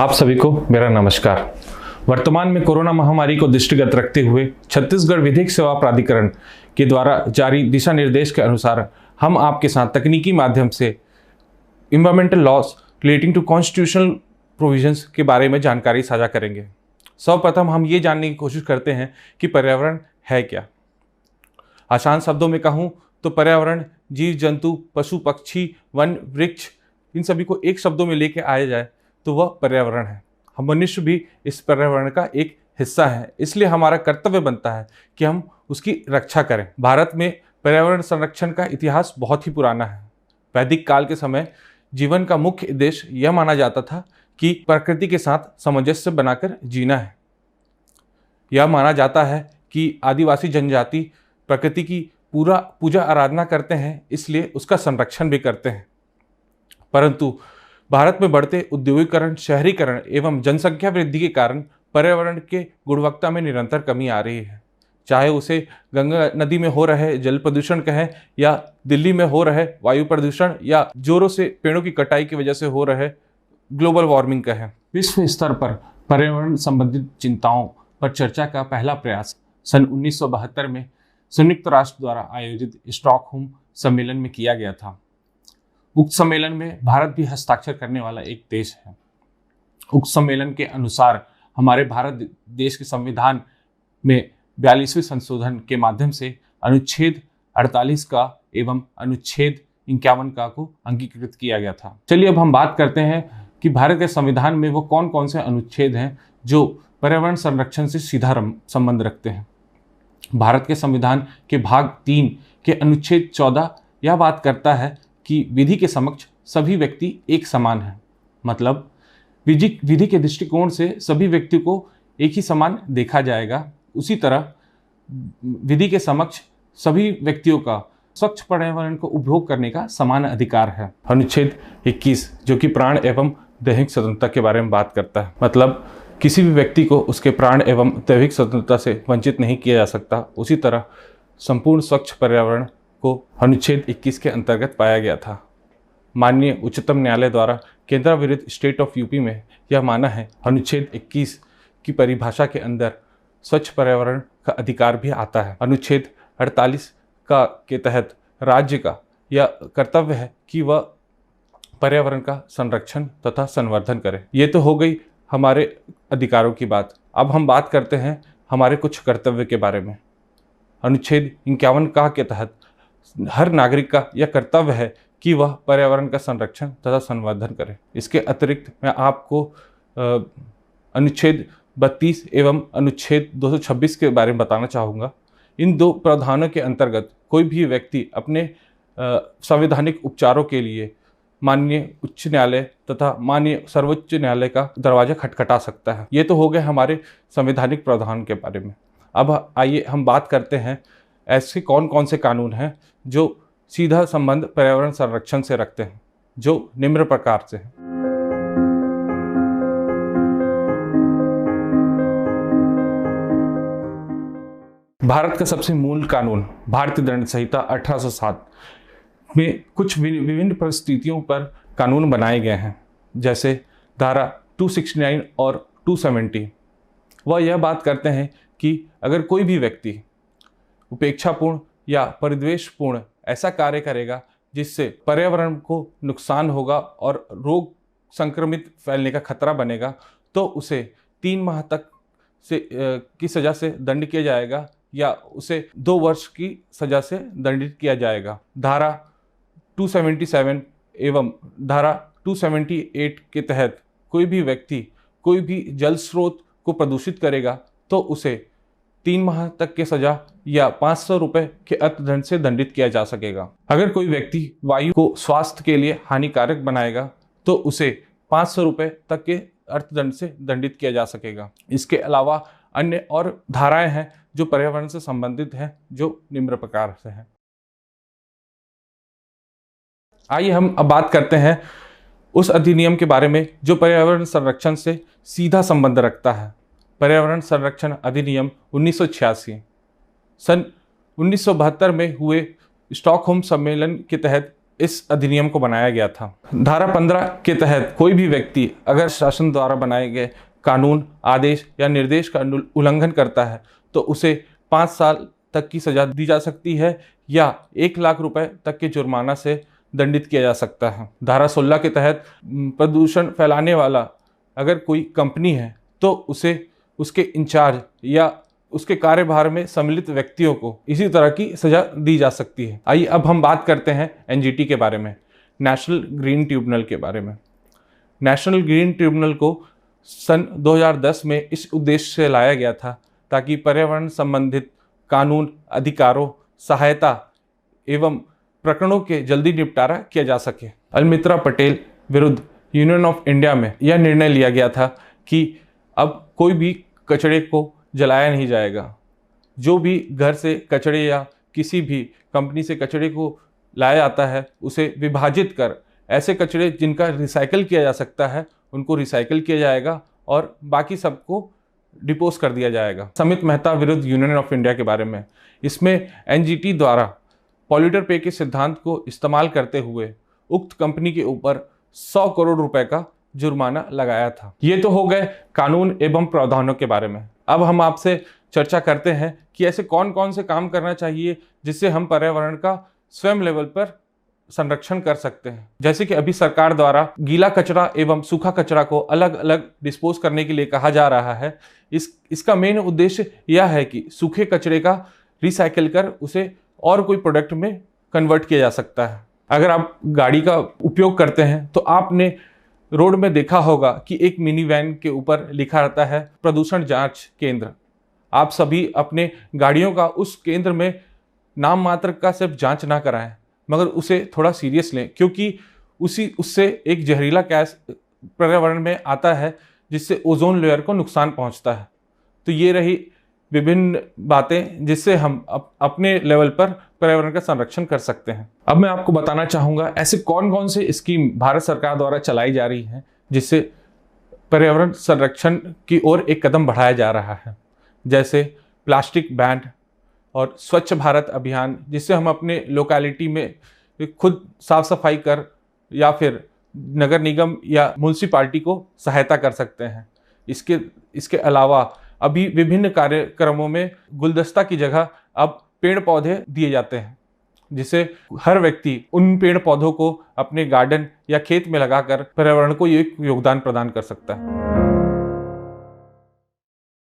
आप सभी को मेरा नमस्कार। वर्तमान में कोरोना महामारी को दृष्टिगत रखते हुए छत्तीसगढ़ विधिक सेवा प्राधिकरण के द्वारा जारी दिशा निर्देश के अनुसार हम आपके साथ तकनीकी माध्यम से environmental laws relating to constitutional provisions के बारे में जानकारी साझा करेंगे। सर्वप्रथम हम ये जानने की कोशिश करते हैं कि पर्यावरण है क्या। आसान शब्दों में कहूँ तो पर्यावरण जीव जंतु पशु पक्षी वन वृक्ष इन सभी को एक शब्दों में लेके आया जाए तो वह पर्यावरण है। हम मनुष्य भी इस पर्यावरण का एक हिस्सा है, इसलिए हमारा कर्तव्य बनता है कि हम उसकी रक्षा करें। भारत में पर्यावरण संरक्षण का इतिहास बहुत ही पुराना है। वैदिक काल के समय जीवन का मुख्य उद्देश्य यह माना जाता था कि प्रकृति के साथ सामंजस्य बनाकर जीना है। यह माना जाता है कि आदिवासी जनजाति प्रकृति की पूरा पूजा आराधना करते हैं, इसलिए उसका संरक्षण भी करते हैं। परंतु भारत में बढ़ते औद्योगिकरण, शहरीकरण एवं जनसंख्या वृद्धि के कारण पर्यावरण के गुणवत्ता में निरंतर कमी आ रही है। चाहे उसे गंगा नदी में हो रहे जल प्रदूषण कहें या दिल्ली में हो रहे वायु प्रदूषण या जोरों से पेड़ों की कटाई की वजह से हो रहे ग्लोबल वार्मिंग कहें। विश्व स्तर पर पर्यावरण संबंधित चिंताओं पर चर्चा का पहला प्रयास सन 1972 में संयुक्त राष्ट्र द्वारा आयोजित स्टॉकहोम सम्मेलन में किया गया था। उक्त सम्मेलन में भारत भी हस्ताक्षर करने वाला एक देश है। उक्त सम्मेलन के अनुसार हमारे भारत देश के संविधान में 42वें संशोधन के माध्यम से अनुच्छेद 48 का एवं अनुच्छेद 51 का को अंगीकृत किया गया था। चलिए अब हम बात करते हैं कि भारत के संविधान में वो कौन कौन से अनुच्छेद हैं जो पर्यावरण संरक्षण से सीधा संबंध रखते हैं। भारत के संविधान के भाग 3 के अनुच्छेद 14 यह बात करता है कि विधि के समक्ष सभी व्यक्ति एक समान हैं। मतलब विधि के दृष्टिकोण से सभी व्यक्ति को एक ही समान देखा जाएगा। उसी तरह विधि के समक्ष सभी व्यक्तियों का स्वच्छ पर्यावरण को उपभोग करने का समान अधिकार है। अनुच्छेद 21 जो कि प्राण एवं दैहिक स्वतंत्रता के बारे में बात करता है। मतलब किसी भी व्यक्ति को उसके प्राण एवं दैहिक स्वतंत्रता से वंचित नहीं किया जा सकता। उसी तरह संपूर्ण स्वच्छ पर्यावरण को अनुच्छेद 21 के अंतर्गत पाया गया था। माननीय उच्चतम न्यायालय द्वारा केंद्र विरुद्ध स्टेट ऑफ यूपी में यह माना है अनुच्छेद 21 की परिभाषा के अंदर स्वच्छ पर्यावरण का अधिकार भी आता है। अनुच्छेद 48 का के तहत राज्य का यह कर्तव्य है कि वह पर्यावरण का संरक्षण तथा संवर्धन करे। ये तो हो गई हमारे अधिकारों की बात। अब हम बात करते हैं हमारे कुछ कर्तव्य के बारे में। अनुच्छेद 51 का के तहत हर नागरिक का यह कर्तव्य है कि वह पर्यावरण का संरक्षण तथा संवर्धन करे। इसके अतिरिक्त मैं आपको अनुच्छेद 32 एवं अनुच्छेद 226 के बारे में बताना चाहूँगा। इन दो प्रावधानों के अंतर्गत कोई भी व्यक्ति अपने संवैधानिक उपचारों के लिए माननीय उच्च न्यायालय तथा माननीय सर्वोच्च न्यायालय का दरवाजा खटखटा सकता है। ये तो हो गए हमारे संवैधानिक प्रावधान के बारे में। अब आइए हम बात करते हैं ऐसे कौन कौन से कानून हैं जो सीधा संबंध पर्यावरण संरक्षण से रखते हैं, जो निम्न प्रकार से हैं। भारत का सबसे मूल कानून भारतीय दंड संहिता 1807 में कुछ विभिन्न परिस्थितियों पर कानून बनाए गए हैं, जैसे धारा 269 और 270। वह यह बात करते हैं कि अगर कोई भी व्यक्ति उपेक्षापूर्ण या परिद्वेषपूर्ण ऐसा कार्य करेगा जिससे पर्यावरण को नुकसान होगा और रोग संक्रमित फैलने का खतरा बनेगा, तो उसे 3 माह तक की सज़ा से दंड किया जाएगा या उसे 2 वर्ष की सज़ा से दंडित किया जाएगा। धारा 277 एवं धारा 278 के तहत कोई भी व्यक्ति कोई भी जल स्रोत को प्रदूषित करेगा तो उसे 3 माह तक की सजा या 500 रुपये के अर्थदंड से दंडित किया जा सकेगा। अगर कोई व्यक्ति वायु को स्वास्थ्य के लिए हानिकारक बनाएगा तो उसे 500 रुपये तक के अर्थदंड से दंडित किया जा सकेगा। इसके अलावा अन्य और धाराएं हैं जो पर्यावरण से संबंधित हैं, जो निम्न प्रकार से हैं। आइए हम अब बात करते हैं उस अधिनियम के बारे में जो पर्यावरण संरक्षण से सीधा संबंध रखता है। पर्यावरण संरक्षण अधिनियम 1986 सन 1972 में हुए स्टॉकहोम सम्मेलन के तहत इस अधिनियम को बनाया गया था। धारा 15 के तहत कोई भी व्यक्ति अगर शासन द्वारा बनाए गए कानून, आदेश या निर्देश का उल्लंघन करता है तो उसे 5 साल तक की सजा दी जा सकती है या 1 लाख रुपए तक के जुर्माना से दंडित किया जा सकता है। धारा 16 के तहत प्रदूषण फैलाने वाला अगर कोई कंपनी है तो उसे उसके इंचार्ज या उसके कार्यभार में सम्मिलित व्यक्तियों को इसी तरह की सजा दी जा सकती है। आइए अब हम बात करते हैं एनजीटी के बारे में, नेशनल ग्रीन ट्रिब्यूनल के बारे में। नेशनल ग्रीन ट्रिब्यूनल को सन 2010 में इस उद्देश्य से लाया गया था ताकि पर्यावरण संबंधित कानून, अधिकारों, सहायता एवं प्रकरणों के जल्दी निपटारा किया जा सके। अलमित्रा पटेल विरुद्ध यूनियन ऑफ इंडिया में यह निर्णय लिया गया था कि अब कोई भी कचरे को जलाया नहीं जाएगा। जो भी घर से कचरे या किसी भी कंपनी से कचरे को लाया जाता है उसे विभाजित कर ऐसे कचरे जिनका रिसाइकल किया जा सकता है उनको रिसाइकल किया जाएगा और बाकी सबको डिपोज कर दिया जाएगा। समित मेहता विरुद्ध यूनियन ऑफ इंडिया के बारे में, इसमें एनजीटी द्वारा पॉल्यूटर पे के सिद्धांत को इस्तेमाल करते हुए उक्त कंपनी के ऊपर 100 करोड़ रुपए का जुर्माना लगाया था। ये तो हो गए कानून एवं प्रावधानों के बारे में। अब हम आपसे चर्चा करते हैं कि ऐसे कौन कौन से काम करना चाहिए जिससे हम पर्यावरण का स्वयं लेवल पर संरक्षण कर सकते हैं। जैसे कि अभी सरकार द्वारा गीला कचरा एवं सूखा कचरा को अलग अलग डिस्पोज करने के लिए कहा जा रहा है। इसका मेन उद्देश्य यह है कि सूखे कचरे का रिसाइकिल कर उसे और कोई प्रोडक्ट में कन्वर्ट किया जा सकता है। अगर आप गाड़ी का उपयोग करते हैं तो आपने रोड में देखा होगा कि एक मिनी वैन के ऊपर लिखा रहता है प्रदूषण जांच केंद्र। आप सभी अपने गाड़ियों का उस केंद्र में नाम मात्र का सिर्फ जांच ना कराएं, मगर उसे थोड़ा सीरियस लें, क्योंकि उससे एक जहरीला गैस पर्यावरण में आता है जिससे ओजोन लेयर को नुकसान पहुंचता है। तो ये रही विभिन्न बातें जिससे हम अपने लेवल पर पर्यावरण का संरक्षण कर सकते हैं। अब मैं आपको बताना चाहूँगा ऐसे कौन कौन से स्कीम भारत सरकार द्वारा चलाई जा रही हैं जिससे पर्यावरण संरक्षण की ओर एक कदम बढ़ाया जा रहा है। जैसे प्लास्टिक बैन और स्वच्छ भारत अभियान, जिससे हम अपने लोकेलिटी में खुद साफ सफाई कर या फिर नगर निगम या म्यूनसिपालिटी को सहायता कर सकते हैं। इसके अलावा अभी विभिन्न कार्यक्रमों में गुलदस्ता की जगह अब पेड़ पौधे दिए जाते हैं, जिससे हर व्यक्ति उन पेड़ पौधों को अपने गार्डन या खेत में लगाकर पर्यावरण को एक योगदान प्रदान कर सकता है।